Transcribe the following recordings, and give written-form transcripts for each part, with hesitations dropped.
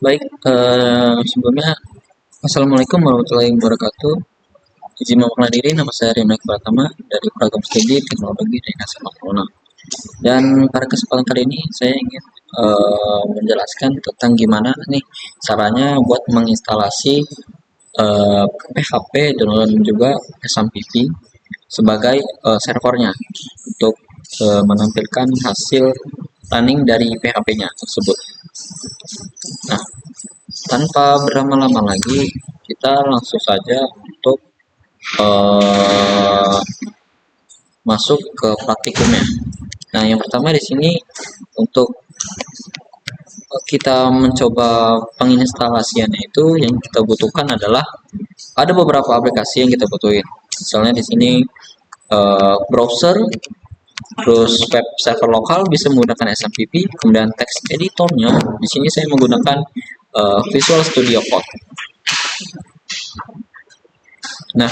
Baik, sebelumnya Assalamualaikum warahmatullahi wabarakatuh. Izin memperkenalkan diri, nama saya Rina Pratama dari Program Studi Teknologi Dana Sampurna. Dan pada kesempatan kali ini saya ingin menjelaskan tentang gimana nih caranya buat menginstalasi PHP dan juga SMPP sebagai servernya untuk menampilkan hasil running dari PHP-nya tersebut. Nah, tanpa berlama-lama lagi, kita langsung saja untuk eh, masuk ke praktikumnya. Nah, yang pertama di sini untuk kita mencoba penginstalasiannya itu yang kita butuhkan adalah ada beberapa aplikasi yang kita butuhin. Misalnya di sini browser, terus web server lokal bisa menggunakan SMPP, kemudian text editornya di sini saya menggunakan Visual Studio Code. Nah,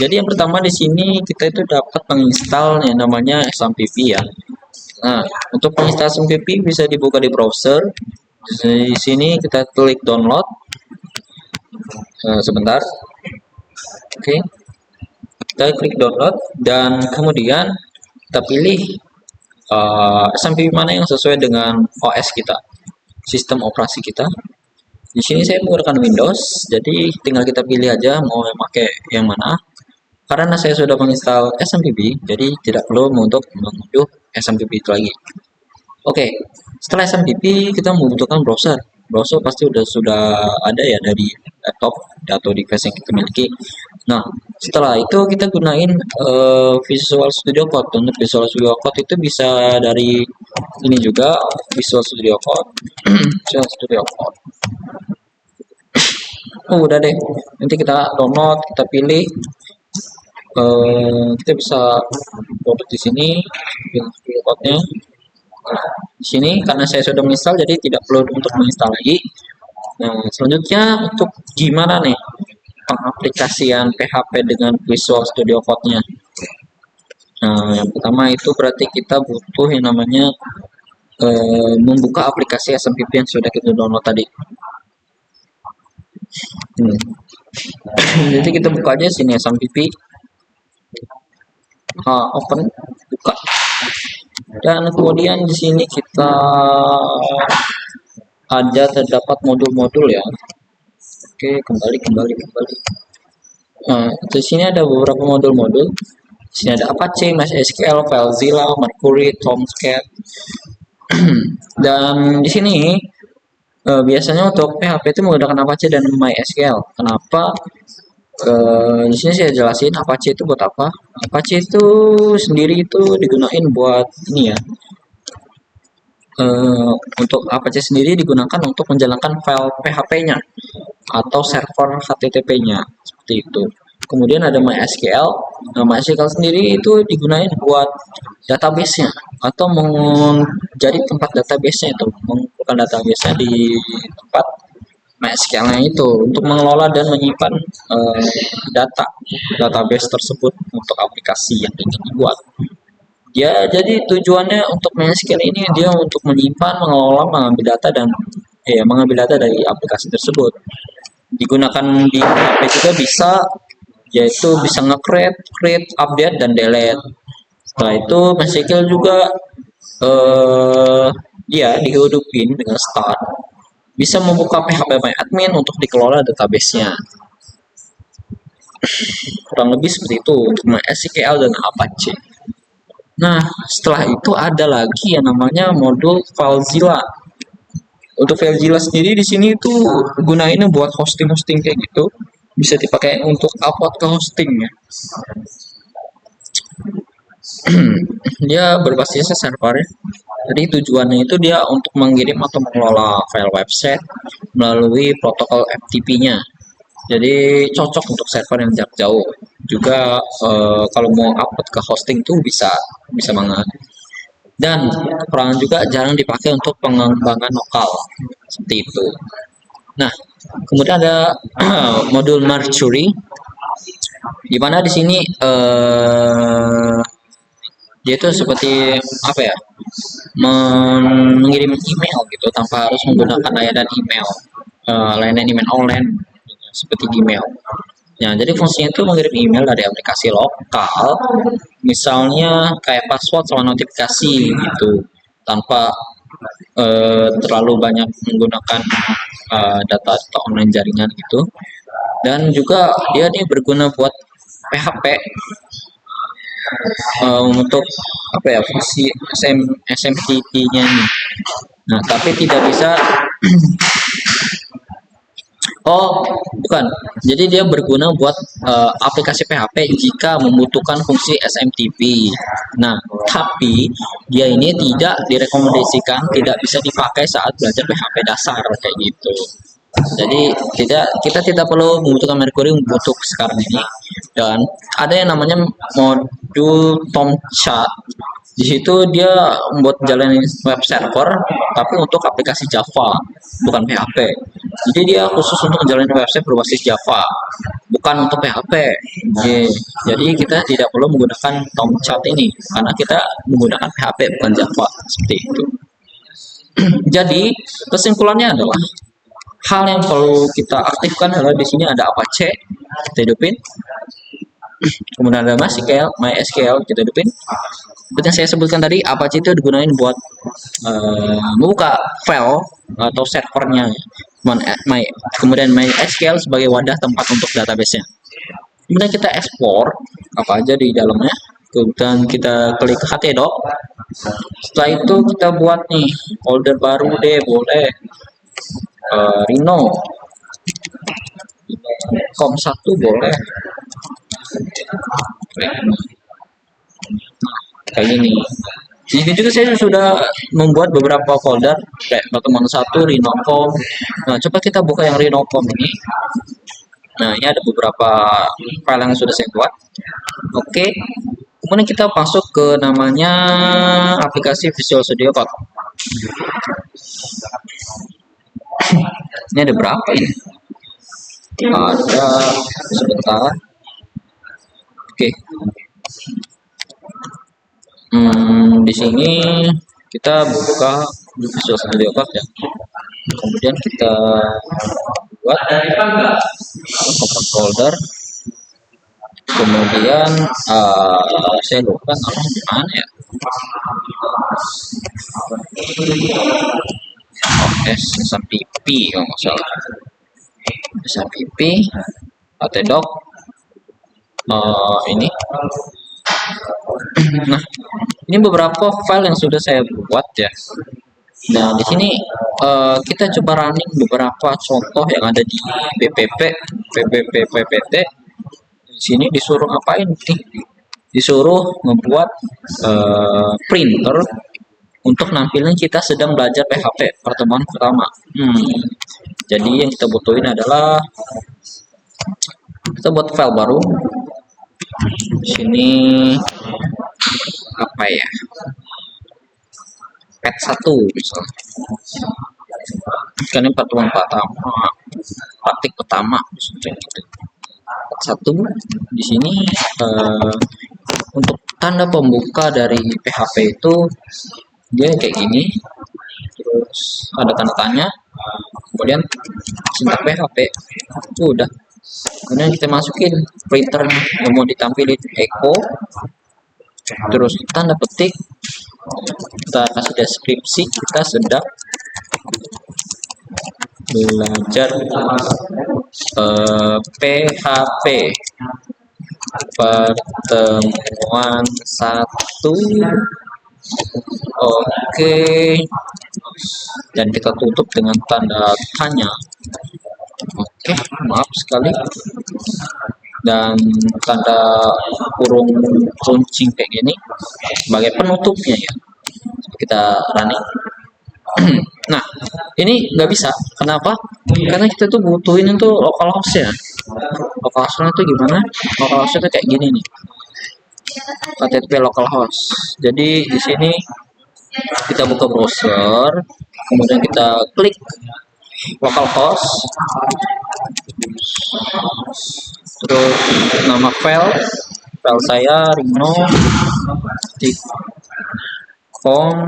jadi yang pertama di sini kita itu dapat menginstal yang namanya SMPP ya. Nah, untuk menginstal SMPP bisa dibuka di browser. Di sini kita klik download. Sebentar. Oke. Kita klik download dan kemudian kita pilih SMPP mana yang sesuai dengan OS kita, sistem operasi kita. Di sini saya menggunakan Windows, jadi tinggal kita pilih aja mau pakai yang mana. Karena saya sudah menginstal SMPP, jadi tidak perlu untuk mengunduh SMPP itu lagi. Oke, setelah SMPP kita membutuhkan browser. Browser pasti sudah ada ya dari laptop atau device yang kita miliki. Nah, setelah itu kita gunain Visual Studio Code. Untuk Visual Studio Code itu bisa dari ini juga Visual Studio Code. Visual Studio Code. Oh, udah deh. Nanti kita download, kita pilih. Kita bisa download di sini Studio Code-nya. Di sini karena saya sudah menginstal jadi tidak perlu untuk menginstal lagi. Nah, selanjutnya untuk gimana nih pengaplikasian PHP dengan Visual Studio Code-nya. Nah, yang pertama itu berarti kita butuh yang namanya membuka aplikasi SMPP yang sudah kita download tadi. Jadi kita buka aja sini SMPP. Open, buka. Dan kemudian di sini kita ada terdapat modul-modul ya. Oke, kembali. Nah, di sini ada beberapa modul-modul. Di sini ada Apache, MySQL, FileZilla, Mercury, Tomcat. Dan di sini biasanya untuk PHP itu menggunakan Apache dan MySQL. Kenapa? Di sini saya jelasin Apache itu buat apa. Apache itu sendiri itu digunain buat ini ya. Untuk Apache sendiri digunakan untuk menjalankan file PHP-nya atau server HTTP-nya seperti itu. Kemudian ada MySQL. Nah, MySQL sendiri itu digunain buat database-nya atau menjadi tempat database-nya itu, mengumpulkan database-nya di tempat MySQL-nya itu untuk mengelola dan menyimpan database tersebut untuk aplikasi yang ingin dibuat. Ya, jadi tujuannya untuk MySQL ini dia untuk menyimpan, mengelola, mengambil data dan mengambil data dari aplikasi tersebut. Digunakan di HP juga bisa, yaitu bisa nge-create, create, update dan delete. Setelah itu MySQL juga ya dihidupin dengan start. Bisa membuka PHP-MyAdmin untuk dikelola database-nya. Kurang lebih seperti itu untuk MySQL dan Apache. Nah, setelah itu ada lagi yang namanya modul FileZilla. Untuk FileZilla sendiri di sini itu gunainnya buat hosting kayak gitu. Bisa dipakai untuk upload ke hostingnya. Dia berbasisnya server. Jadi tujuannya itu dia untuk mengirim atau mengelola file website melalui protokol FTP-nya. Jadi cocok untuk server yang jarak jauh. Juga kalau mau upload ke hosting tuh bisa banget. Dan kekurangan juga jarang dipakai untuk pengembangan lokal seperti itu. Nah, kemudian ada modul Mercury, di mana di sini Dia itu seperti apa ya, mengirim email gitu tanpa harus menggunakan layanan email, layanan email online seperti Gmail. Nah, jadi fungsinya itu mengirim email dari aplikasi lokal, misalnya kayak password sama notifikasi gitu, tanpa terlalu banyak menggunakan data atau online jaringan gitu. Dan juga dia nih berguna buat PHP, untuk apa ya, fungsi SMTP-nya nih. Nah, tapi tidak bisa. Oh, bukan. Jadi dia berguna buat aplikasi PHP jika membutuhkan fungsi SMTP. Nah, tapi dia ini tidak direkomendasikan, tidak bisa dipakai saat belajar PHP dasar kayak gitu. Jadi kita tidak perlu membutuhkan Mercury untuk sekarang ini. Dan ada yang namanya modul Tomcat. Di situ dia membuat jalan web server, tapi untuk aplikasi Java, bukan PHP. Jadi dia khusus untuk menjalani website berbasis Java, bukan untuk PHP. Jadi kita tidak perlu menggunakan Tomcat ini, karena kita menggunakan PHP bukan Java, seperti itu. Jadi kesimpulannya adalah hal yang perlu kita aktifkan adalah di sini ada Apache, kita hidupin. Kemudian ada MySQL, kita hidupin. Seperti yang saya sebutkan tadi, Apache itu digunakan buat membuka file atau servernya. Kemudian MySQL sebagai wadah tempat untuk database-nya. Kemudian kita ekspor apa aja di dalamnya. Kemudian kita klik htdoc. Setelah itu kita buat nih folder baru deh, boleh. Rhino com1 boleh. Kayak gini. Di sini juga saya sudah membuat beberapa folder kayak pertemuan 1, Rhinocom. Nah, coba kita buka yang Rhinocom ini. Nah, ini ada beberapa file yang sudah saya buat. Oke. Kemudian kita masuk ke namanya aplikasi Visual Studio Code. Ini ada berapa ini? Ada sebentar. Oke. Di sini kita buka Visual Studio Code ya. Kemudian kita buat comfort folder. Kemudian saya lupa namanya gimana ya. SMPP kalau nggak salah. SMPP, htdoc. Ini. Nah, ini beberapa file yang sudah saya buat ya. Nah, di sini kita coba running beberapa contoh yang ada di BPP, PPT. Di sini disuruh ngapain nih? Disuruh membuat printer untuk nampilin kita sedang belajar PHP pertemuan pertama. Jadi yang kita butuhin adalah kita buat file baru. Di sini apa ya? Pet 1 misalnya. Kan ini pertemuan pertama, praktik pertama misalnya gitu. Pet 1 di sini untuk tanda pembuka dari PHP itu dia kayak gini. Terus ada tanda tanya, kemudian sintak PHP. Udah. Kemudian kita masukin printer yang mau ditampilin echo, terus tanda petik, kita kasih deskripsi, kita sedang belajar PHP pertemuan 1. Oke. Dan kita tutup dengan tanda tanya. Oke, maaf sekali. Dan tanda kurung runcing kayak gini sebagai penutupnya ya. Kita running. Nah, ini nggak bisa. Kenapa? Karena kita tuh butuhin itu localhost ya. Localhost itu gimana? Localhost itu kayak gini nih. HTTP localhost. Jadi di sini kita buka browser, kemudian kita klik localhost, terus nama file file saya rhino com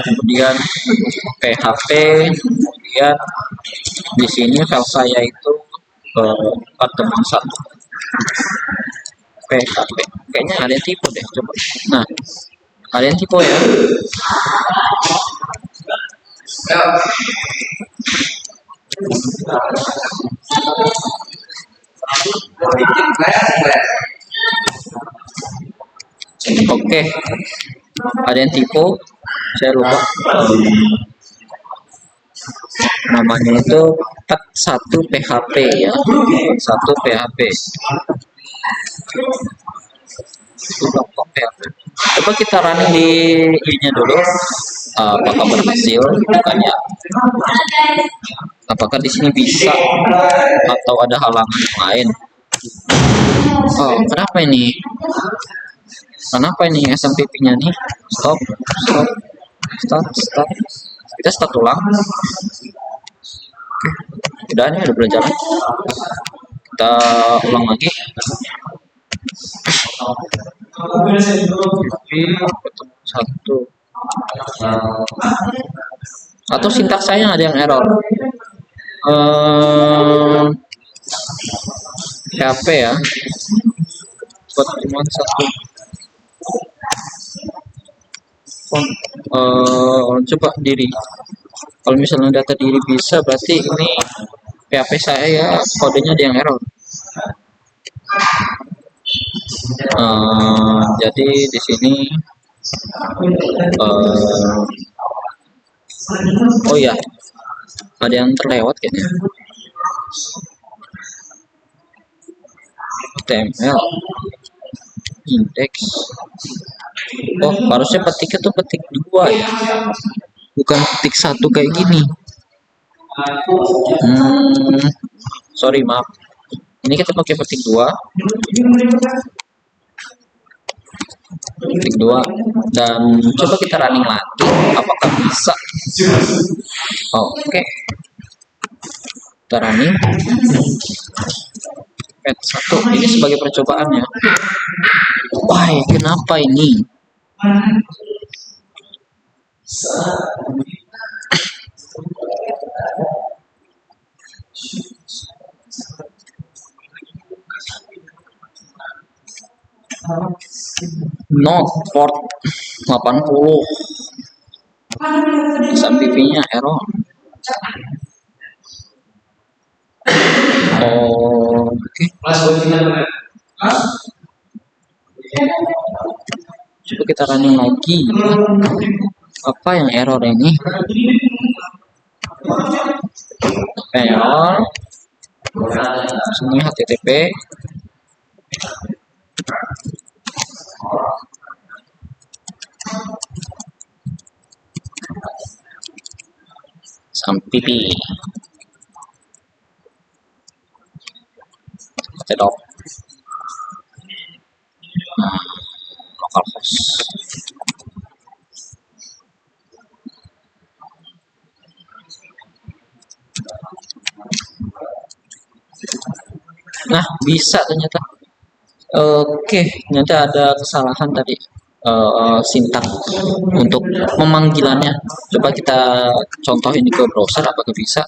kemudian php, kemudian di sini file saya itu teman satu php. Kayaknya ada yang tipe deh, coba. Nah, ada yang tipe ya. Oke, ada yang tipe, saya lupa namanya itu satu php ya, satu php. Coba kita running di ininya dulu, apakah berhasil bukan ya, apakah di sini bisa atau ada halangan lain. Oh, kenapa ini SMPP nya nih stop. Kita start ulang. Oke, udah, ini udah berjalan, kita ulang lagi. Satu atau sintaks saya ada yang error. PHP ya, cuma satu. Coba diri, kalau misalnya data diri bisa, berarti ini PHP saya ya, kodenya ada yang error. Jadi di sini oh ya, ada yang terlewat kayaknya. HTML indeks. Oh, harusnya petiknya tuh petik 2 ya, bukan petik 1 kayak gini. Sorry, maaf. Ini kita pakai petik 2. Dan coba kita running lagi, apakah bisa. Oke. Kita running pet 1 ini sebagai percobaannya. Wah, kenapa ini? Not port 80 SMPP nya error. Oke. Coba kita running lagi. Apa yang error ini? Error. Sini HTTP. SMPP. Stop. Localhost. Nah, bisa ternyata. Oke, ternyata ada kesalahan tadi, sintaks untuk memanggilannya. Coba kita contohin ke browser, apakah bisa.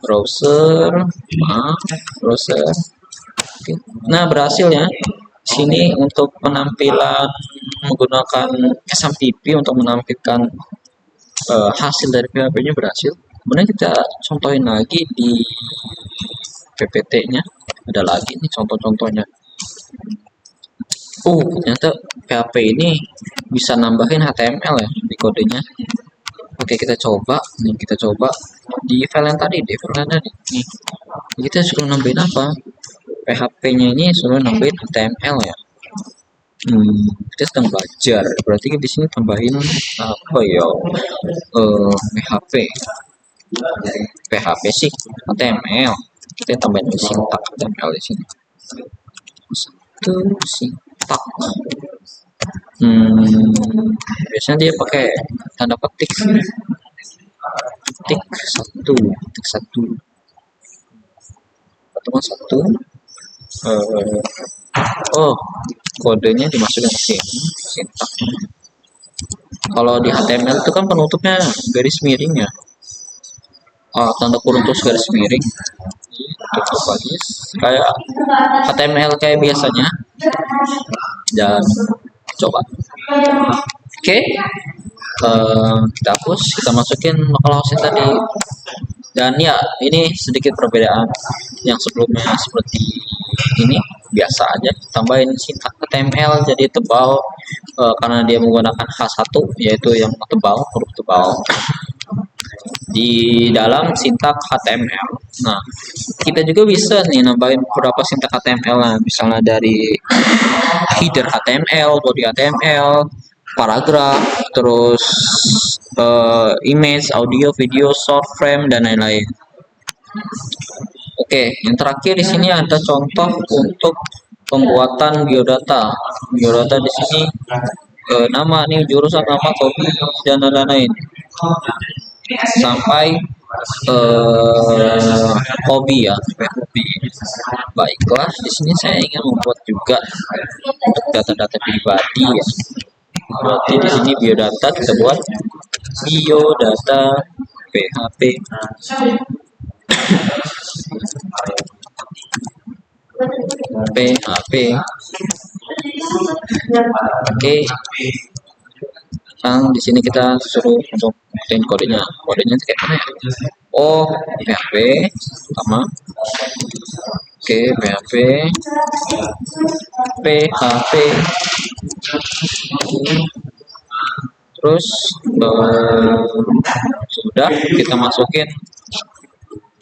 Browser. Oke. Nah, berhasil ya. Sini untuk penampilan menggunakan SMPP untuk menampilkan hasil dari PHP-nya berhasil. Kemudian kita contohin lagi di PPT-nya. Ada lagi nih contoh-contohnya. Ternyata PHP ini bisa nambahin HTML ya di kodenya. Oke, kita coba di file yang tadi, nih. Kita suruh nambahin apa? PHP-nya ini suruh nambahin HTML ya. Kita sedang belajar, berarti di sini tambahin apa ya? PHP sih HTML. Kita tambahin sintaks HTML di sini. Satu sintaks. Biasanya dia pakai tanda petik. Petik satu. cuma satu. Oh, kodenya dimasukin ke sini, sintak. Kalau di HTML itu kan penutupnya garis miring ya, tanda kurung terus garis miring. Tutup lagi kayak HTML kayak biasanya, dan coba. Oke, kita hapus, kita masukin localhost tadi. Dan ya, ini sedikit perbedaan yang sebelumnya seperti ini biasa aja, tambahin sintak HTML jadi tebal, karena dia menggunakan H1 yaitu yang tebal, huruf tebal di dalam sintak HTML. Nah, kita juga bisa nih nambahin beberapa sintak HTML, nah, misalnya dari header HTML, body HTML, paragraf, terus image, audio, video, short frame, dan lain-lain. Oke, yang terakhir di sini ada contoh untuk pembuatan biodata. Biodata di sini nama nih, jurusan, nama, hobi, dan lain-lain. Sampai hobi ya, hobi. Baiklah, di sini saya ingin membuat juga untuk data-data pribadi ya. Berarti di sini biodata kita buat biodata PHP. PHP. Oke. Sekarang di sini kita suruh untuk bikin kodenya. Kodenya kayak mana ya? Oh, PHP sama. Oke, PHP. PHP. Terus sudah kita masukin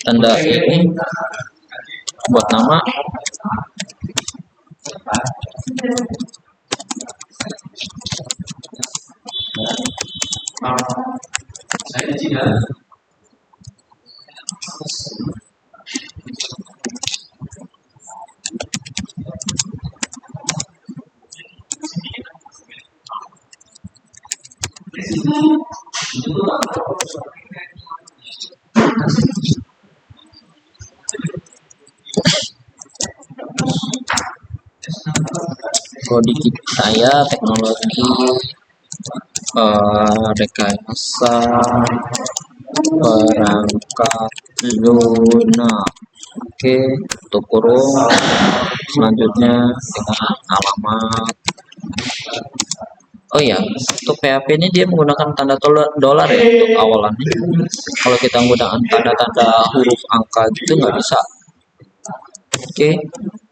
tanda ini buat nama. Kode kita ya, teknologi rekayasa perangkat lunak. Oke, untuk kurung selanjutnya dengan alamat. Oh ya, untuk PHP ini dia menggunakan tanda dolar ya untuk awalannya. Kalau kita menggunakan tanda-tanda huruf angka gitu nggak bisa. Oke,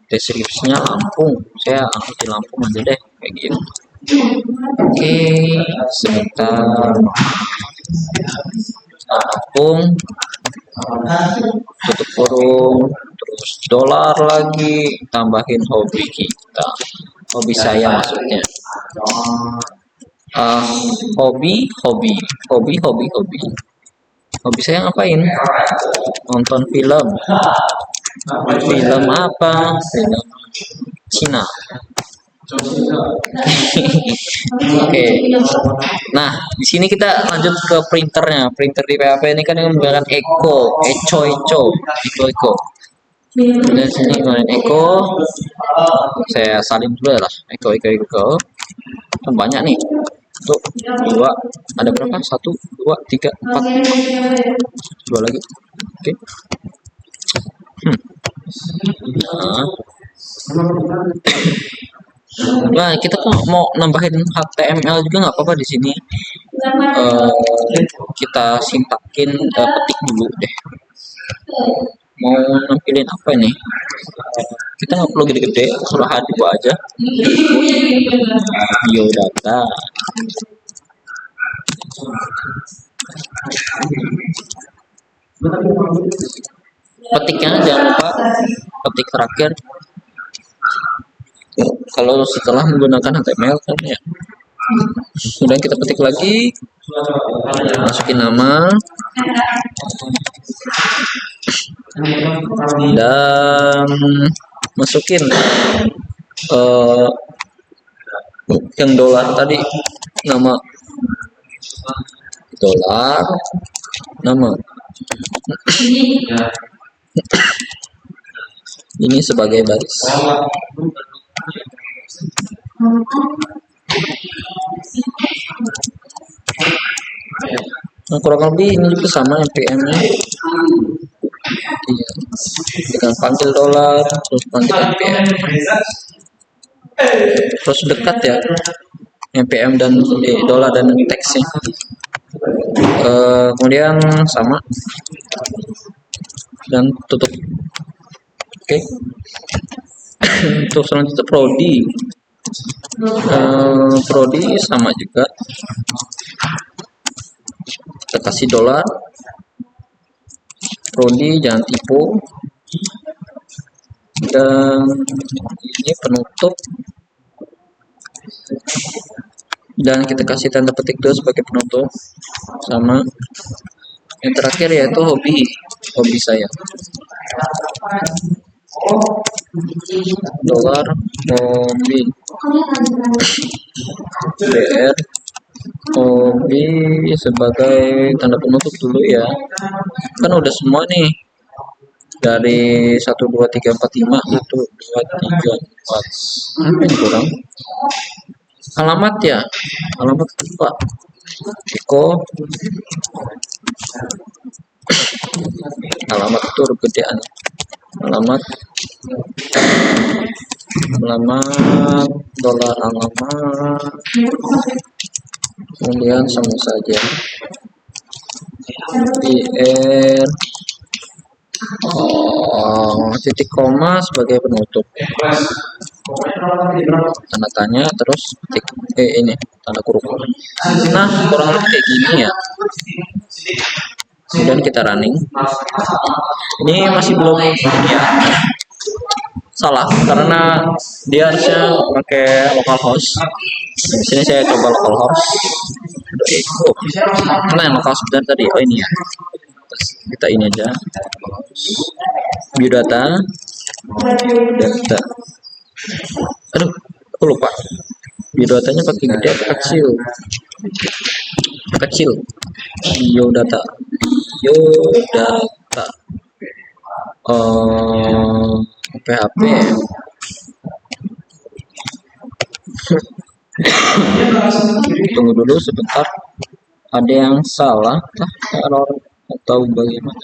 deskripsinya Lampung. Saya angkat di Lampung aja deh, kayak gitu. Oke, sebentar. Lampung, tutup kurung, terus dolar lagi, tambahin hobi kita. Hobi saya maksudnya. Hobi saya ngapain? Nonton film. Film apa? Film Cina. Oke. Nah, di sini kita lanjut ke printernya. Printer di PHP ini kan yang menggunakan Echo. Dan sini menggunakan Echo. Saya salin dulu lah. Echo. Kan banyak nih. Tuh, 2. Ada berapa? 1, 2, 3, 4. 2 lagi. Oke. Nah, kita kok mau nambahin HTML juga nggak apa-apa di sini. Kita sintakin, petik dulu deh. Mau nampilin apa ini? Kita nggak perlu gede-gede, suruh H2 aja. Biodata. Petiknya jangan lupa petik terakhir. Kalau setelah menggunakan HTML kan ya. Kemudian kita petik lagi, masukin nama, dan masukin yang dolar tadi, nama dolar, nama. Ini sebagai baris. Nah, kurang lebih ini juga sama NPM-nya. Iya. Dengan panggil dolar, terus panggil NPM. Terus dekat ya, NPM dan dolar dan teksnya. Kemudian sama dan tutup. Oke. Untuk selanjutnya Prodi sama juga, kita kasih dolar. Prodi jangan tipu, dan ini penutup, dan kita kasih tanda petik dulu sebagai penutup. Sama yang terakhir yaitu hobi saya, dolar hobi BR hobi sebagai tanda penutup dulu ya. Kan udah semua nih, dari 1 2 3 4 5 1 2 3 4, apa yang kurang? Alamat ya, alamat lupa. Eko, alamat itu gedean. Alamat dolar, alamat, kemudian sama saja IR, titik koma sebagai penutup, tanda tanya, terus titik ini tanda kurung. Nah, kurang lebih kayak gini ya. Kemudian kita running. Ini masih belum ini ya, salah karena dia harusnya pakai localhost. Di sini saya coba localhost. Mana yang lokal sebentar tadi? Oh ini ya. Terus kita ini aja. Biodata. Aduh, aku lupa. Biodatanya pakai gede atau kecil? Kecil. Biodata. PHP. Tunggu dulu sebentar. Ada yang salah, error atau bagaimana?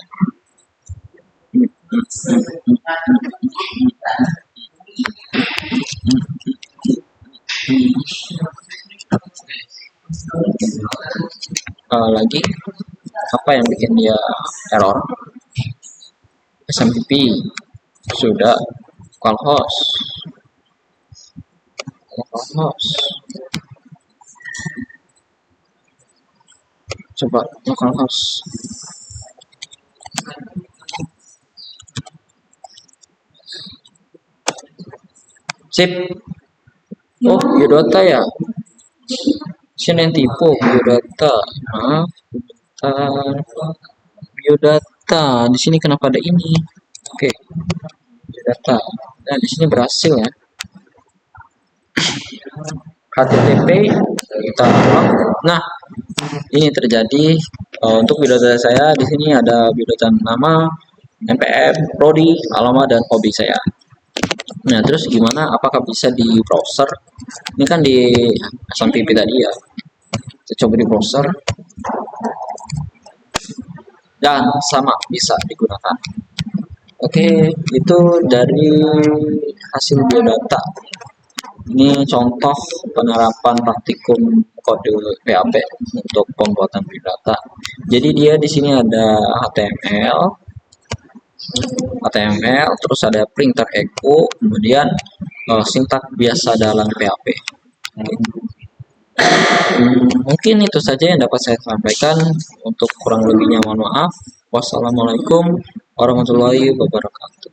Lagi apa yang bikin dia error? SMTP sudah, localhost. Coba localhost. Sip. Oh, biodata ya. Sini yang tipu biodata. Maaf, biodata. Di sini kenapa ada ini? Oke. Biodata. Nah, di sini berhasil ya. HTTP kita ulang. Nah, ini terjadi untuk biodata saya. Di sini ada biodata nama, NPM, prodi, alamat, dan hobi saya. Nah, terus gimana? Apakah bisa di browser? Ini kan di SMTP tadi ya. Kita coba di browser. Dan sama bisa digunakan. Oke, itu dari hasil biodata. Ini contoh penerapan praktikum kode PHP untuk pembuatan biodata. Jadi dia di sini ada HTML, terus ada printer echo, kemudian sintak biasa dalam PHP. Mungkin itu saja yang dapat saya sampaikan. Untuk kurang lebihnya mohon maaf. Wassalamualaikum warahmatullahi wabarakatuh.